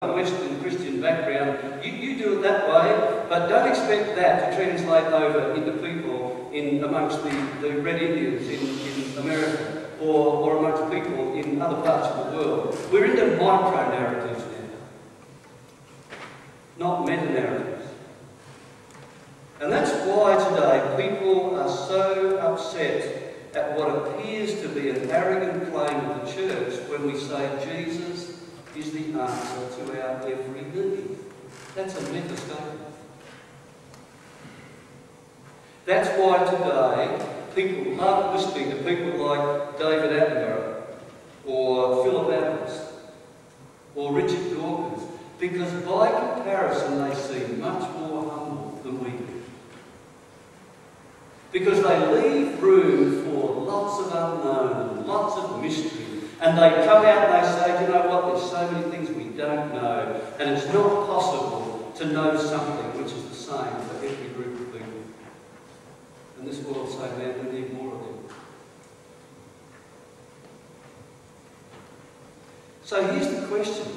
Western Christian background, you do it that way, but don't expect that to translate over into people amongst the Red Indians in America or amongst people in other parts of the world. We're into micro-narratives now, not meta-narratives. And that's why today people are so upset at what appears to be an arrogant claim of the church when we say Jesus is the answer to our every need. That's a meta statement. That's why today people love listening to people like David Attenborough or Philip Adams or Richard Dawkins, because by comparison they seem much more humble than we do. Because they leave room for lots of unknown and lots of mystery. And they come out and they say, you know what, there's so many things we don't know, and it's not possible to know something which is the same for every group of people. And this world say, man, we need more of them. So here's the question.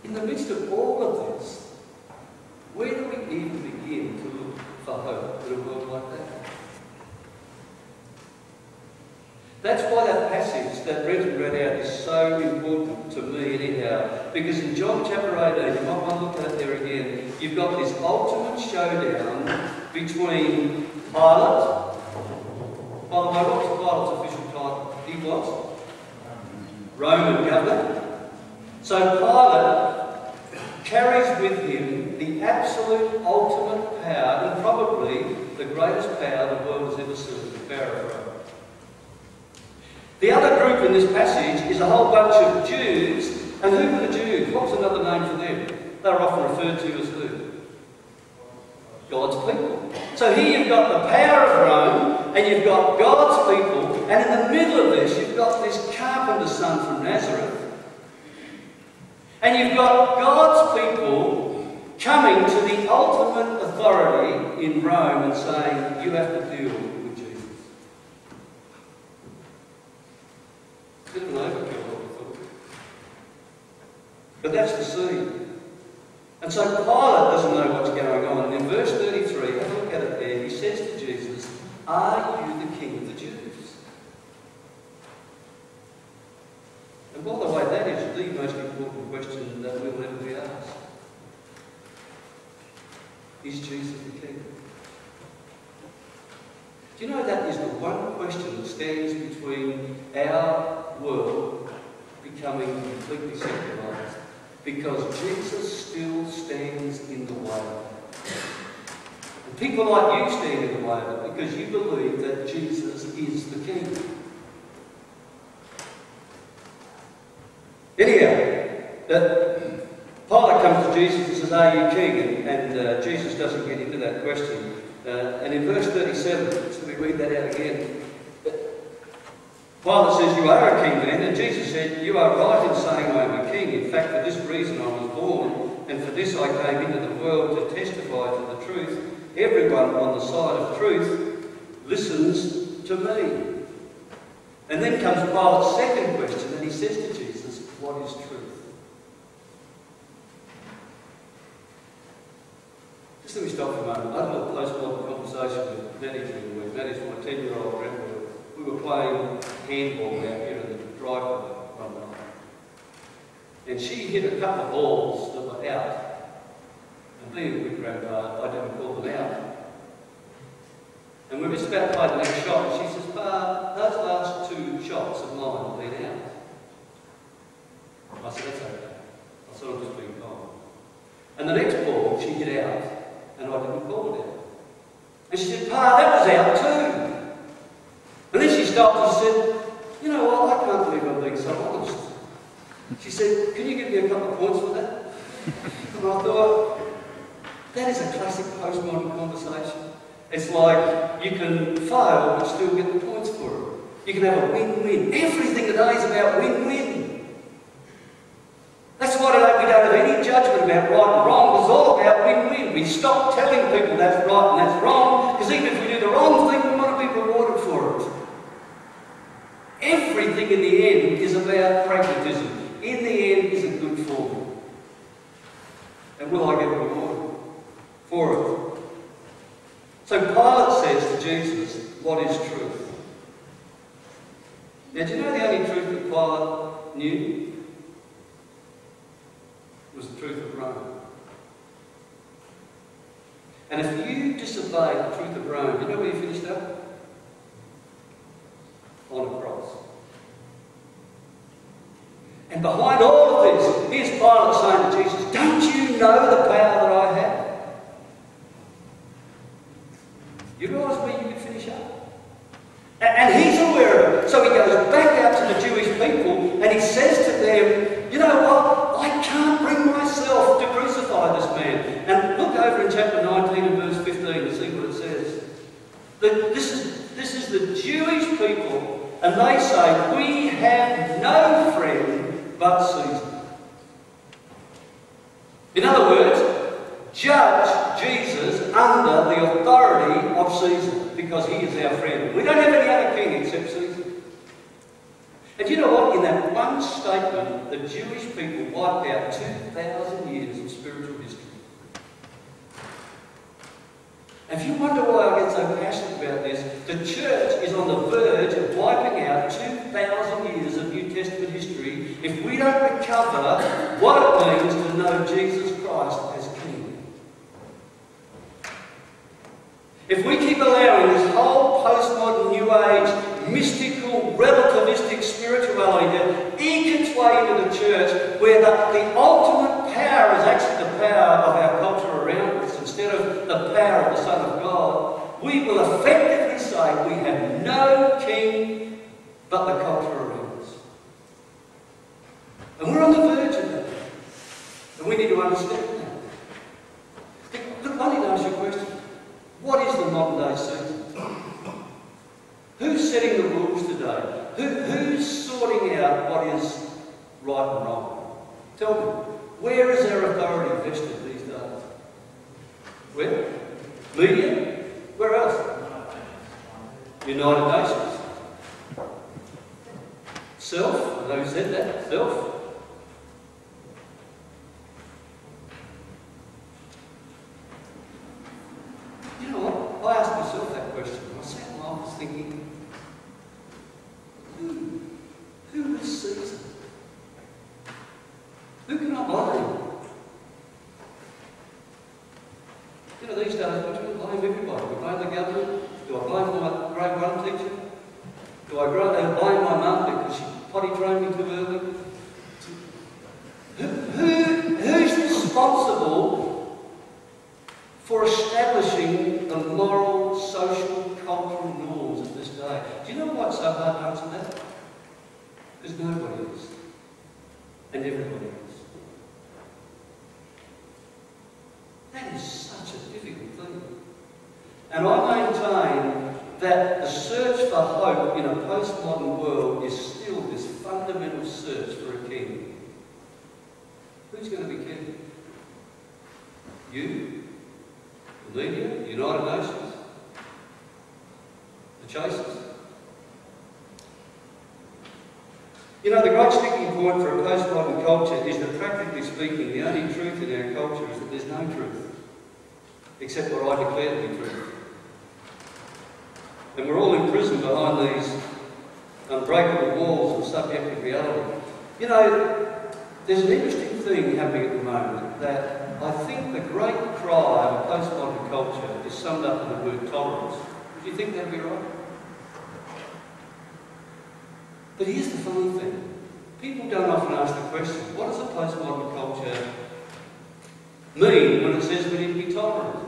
In the midst of all of this, where do we even begin to look for hope in a world like that? That's why that passage that Brenton read out is so important to me anyhow. Because in John chapter 18, you might want to look at it there again, you've got this ultimate showdown between Pilate. By the way, what was Pilate's official title? He was Roman governor. So Pilate carries with him the absolute ultimate power, and probably the greatest power the world has ever seen, the power of Rome. The other group in this passage is a whole bunch of Jews. And who were the Jews? What was another name for them? They were often referred to as who? God's people. So here you've got the power of Rome, and you've got God's people, and in the middle of this you've got this carpenter's son from Nazareth. And you've got God's people coming to the ultimate authority in Rome and saying, you have to deal with Jesus. Bit of an overkill, what we thought. But that's the scene. And so Pilate doesn't know what's going on. And in verse 33, have a look at it there, he says to Jesus, are you the king of the Jews? And by the way, that is the most important question that we will ever be asked. Is Jesus the king? Do you know that is the one question that stands between our world becoming completely secularised? Because Jesus still stands in the way. And people like you stand in the way of it because you believe that Jesus is the king. Anyhow, Pilate comes to Jesus and says, are you king? And Jesus doesn't get into that question. And in verse 37, so we read that out again, Pilate says, you are a king then, and Jesus said, you are right in saying I am a king. In fact, for this reason I was born, and for this I came into the world to testify to the truth. Everyone on the side of truth listens to me. And then comes Pilate's second question, and he says to Jesus, what is truth? Just let me stop for a moment. I had a postmodern conversation with Maddie during the week. Maddie's my 10-year-old grandmother. We were playing handball out here in the driveway one night. And she hit a couple of balls that were out. And being a good grandpa, I didn't call them out. And we were just about to play the next shot, and she says, Pa, those last two shots of mine have been out. I said, that's okay. I said, I'm just being calm. And the next ball she hit out, and I didn't call it out. And she said, Pa, that was out too. And then she stopped and said, you know what, I can't believe I'm being so honest. She said, can you give me a couple of points for that? And I thought, that is a classic postmodern conversation. It's like you can fail but still get the points for it. You can have a win-win. Everything today is about win-win. That's why today we don't have any judgment about right and wrong. It's all about win-win. We stop telling people that's right and that's wrong, because even if we do the wrong thing, we want to be rewarded for it. Everything in the end is about pragmatism. in the end is it good for me? And will I get rewarded for it? So Pilate says to Jesus, what is truth? Now, do you know the only truth that Pilate knew? Was the truth of Rome. And if you disobey the truth of Rome, you know where you finished up? On a cross. And behind all of this, here's Pilate saying to Jesus, don't you know the power that I have? You realise where you could finish up? And he's aware of it. So he goes back out to the Jewish people and he says to them, you know what? I can't bring myself to crucify this man. And look over in chapter 19 and verse 15 to see what it says. This is the Jewish people, and they say, we have no friend but Caesar. In other words, judge Jesus under the authority of Caesar, because he is our friend. We don't have any other king except Caesar. And you know what? In that one statement, the Jewish people wiped out 2,000 years of spiritual history. And if you wonder why I get so passionate about this, the church is on the verge of wiping out 2,000 years of New Testament history if we don't recover what it means to know Jesus Christ as King. If we keep allowing this whole postmodern New Age, mystical, relativistic spirituality to eke its way into the church, where the ultimate power is actually the power of our culture around us instead of the power of the Son of God, we will effectively say we have no king but the culture around us. And we're on the verge of that. And we need to understand that. Look, I need to ask you a question. What is the modern day Caesar? Who's setting the rules today? Who's sorting out what is right and wrong? Tell me, where is our authority vested these days? Where? Media? Where else? United Nations. Self? I know who said that. Self? You know what? I asked myself that question. I sat in my office thinking, who is Caesar? Who can I blame? You know, these days, we blame everybody. We blame the government. Do I blame my grade 1 teacher? Do I blame my mum because she potty trained me too early? Who's responsible for establishing the moral, social, cultural norms of this day? Do you know why it's so hard to answer that? Because nobody is. And everybody is. That is such a difficult thing. And I maintain that the search for hope in a postmodern world is still this fundamental search for a king. Who's going to be king? You? The media? The United Nations? The chasers? You know, the great sticking point for a postmodern culture is that, practically speaking, the only truth in our culture is that there's no truth, except what I declare to be truth. And we're all imprisoned behind these unbreakable walls of subjective reality. You know, there's an interesting thing happening at the moment that I think the great cry of a postmodern culture is summed up in the word tolerance. Do you think that'd be right? But here's the funny thing. People don't often ask the question, what does a postmodern culture mean when it says we need to be tolerant?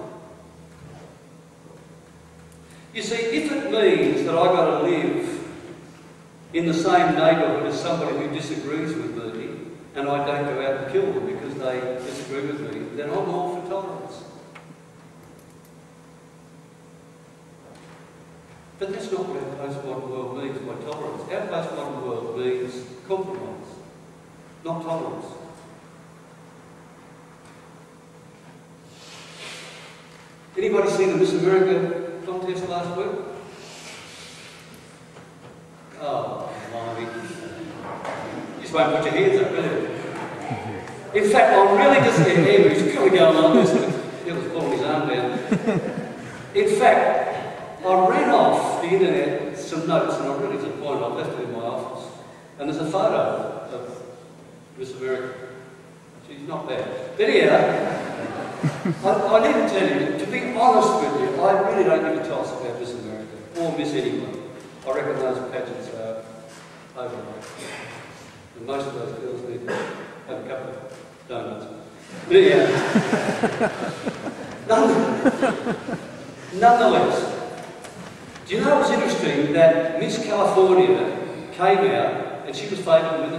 You see, if it means that I've got to live in the same neighbourhood as somebody who disagrees with me, and I don't go out and kill them because they disagree with me, then I'm all for tolerance. But that's not what our postmodern world means by tolerance. Our postmodern world means compromise, not tolerance. Anybody see the Miss America contest last week? Oh, blimey. won't put your hands up, will you? In fact, I'm really disappointed. He was kind of going like this, but he was pulling his arm down. In fact, I ran off the internet some notes, and I'm really disappointed. I left it in my office. And there's a photo of Miss America. She's not bad. But anyhow, I need to tell you, to be honest with you, I really don't give a toss about Miss America, or Miss anyone. I reckon those pageants are overrated. And most of those girls need to have a couple of donuts. But anyhow, nonetheless, do you know what's interesting? That Miss California came out and she was favoured with